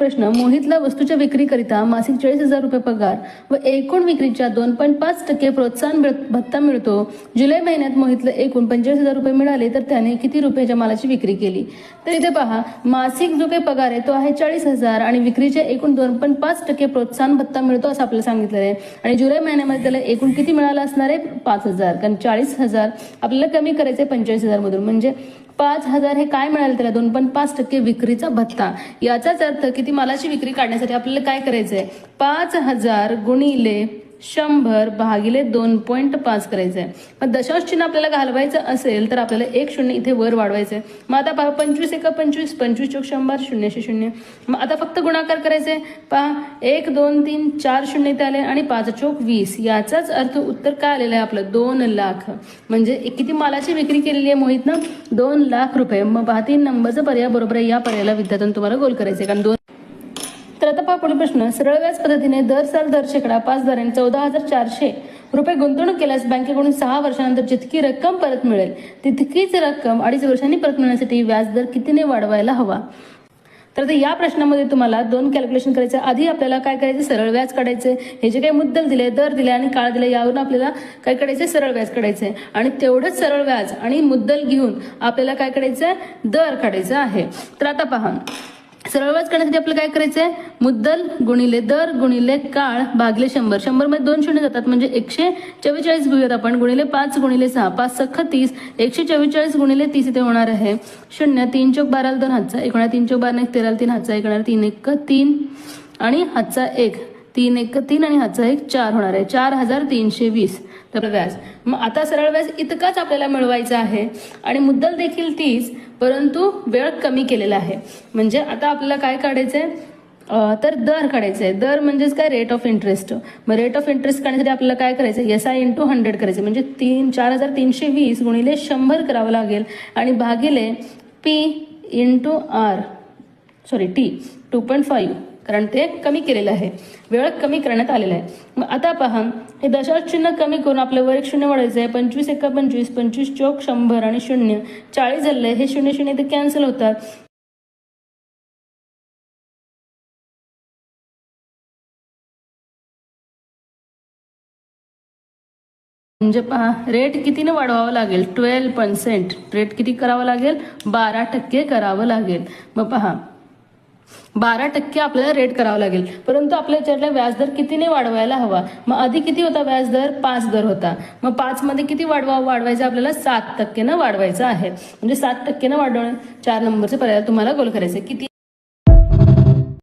प्रश्न, मोहितला वस्तूच्या विक्रीकरिता मासिक 40,000 रुपये पगार व एकूण विक्रीच्या 2.5% प्रोत्साहन भत्ता मिळतो. जुलै महिन्यात मोहितला एकूण 45,000 रुपये मिळाले तर त्याने किती रुपयाच्या मालाची विक्री केली? तर इथे पहा, मासिक जो काही पगार आहे तो आहे 40,000 आणि विक्रीच्या एकूण 2.5% प्रोत्साहन भत्ता मिळतो असं आपल्याला सांगितलेलं आहे. आणि जुलै महिन्यामध्ये त्याला एकूण किती मिळालं असणार आहे? 5,000. कारण 40,000 आपल्याला कमी करायचे 45,000 मधून, म्हणजे 5,000 हे काय मिळाले त्याला? 2.5% विक्रीचा भत्ता. याचाच अर्थ किती मालाची विक्री काढण्यासाठी आपल्याला काय करायचंय? 5,000 गुणिले 100 भागिले 2.5 करायचंय. मग दशांश चिन्ह आपल्याला घालवायचं असेल तर आपल्याला 1 शून्य इथे वर वाढवायचंय. मग आता पहा, 25 एका 25, 25 चौक 100, 0 0. मग आता फक्त गुणाकार करायचे. पहा, 1 2 3 4 शून्य इथे आले आणि 5 चौक 20. याचाच अर्थ उत्तर काय आलेलं आहे आपलं? 2 लाख. म्हणजे किती मालाची विक्री केलेली आहे मोहितनं? 2 लाख रुपये. मग पहा, 3 नंबरचा पर्याय बरोबर आहे. या पर्यायाला विद्यार्थ्यांना तुम्हाला गोल करायचे, कारण 2. तर आता पहा पुढील प्रश्न, सरळ व्याज पद्धतीने दर साल दर शेकडा 5 दराने 14,400 रुपये गुंतवणूक केल्यास बँकेकडून 6 वर्षानंतर जितकी रक्कम परत मिळेल तितकीच रक्कम 2.5 वर्षांनी परत मिळण्यासाठी व्याजदर कितीने वाढवायला हवा? तर या प्रश्नामध्ये तुम्हाला 2 कॅल्क्युलेशन करायचे. आधी आपल्याला काय करायचे? सरळ व्याज काढायचे. हे जे काही मुद्दल दिले, दर दिले आणि काळ दिले, यावरून आपल्याला काय काढायचे? सरळ व्याज काढायचे. आणि तेवढंच सरळ व्याज आणि मुद्दल घेऊन आपल्याला काय काढायचं? दर काढायचा आहे. तर आता पहा, सरळ व्याज काढण्यासाठी आपल्याला काय करायचंय? मुद्दल गुणिले दर गुणिले काळ भागिले 100. 100 मध्ये 2 शून्य जातात, म्हणजे 144 घेऊयात आपण, गुणिले 5 गुणिले 6, 5 सख्ख 30, 144 गुणिले 30 इथे होणार आहे 0. 3 चौक 12 2 हातचा 1 होणार, 3 चौक 12 1 13 3 हातचा 1 होणार, 3 1 3 आणि हातचा 1, 3 1 3 आणि हातचा 1 4 होणार आहे. 4,320 तर व्याज. मग आता सरळ व्याज इतकाच आपल्याला मिळवायचं आहे आणि मुद्दल देखील 30, परंतु वेळ कमी केलेला आहे. म्हणजे आता आपल्याला काय काढायचंय? तर दर काढायचंय. दर म्हणजेच काय? Rate of interest. मग रेट ऑफ इंटरेस्ट काढण्यासाठी आपल्याला काय करायचं? SI × 100 करायचं, म्हणजे 4,320 गुणिले 100 करावं लागेल आणि भागिले P × R T 2.5, कारण ते कमी केलेलं आहे, वेळ कमी करण्यात आलेला आहे. मग आता पहा, हे दशांश चिन्ह कमी करून आपल्या वर 1 शून्य वाढायचं आहे. 25 एका 25, 25 चौक 100 आणि 0, 40 झाले. हे 0 0 इथे कॅन्सल होतात. म्हणजे पहा, रेट कितीने वाढवावा लागेल? 12%. रेट किती करावं लागेल? 12% करावं लागेल. मग पहा, 12% आपल्याला रेट करावं लागेल, परंतु आपल्या याच्यातला व्याजदर कितीने वाढवायला हवा? मग आधी किती होता व्याजदर? 5 दर होता. मग 5 मध्ये किती वाढवायचं? आपल्याला 7% वाढवायचं आहे. म्हणजे 7% वाढवणं 4 नंबरचे पर्याय तुम्हाला गोल करायचे. किती?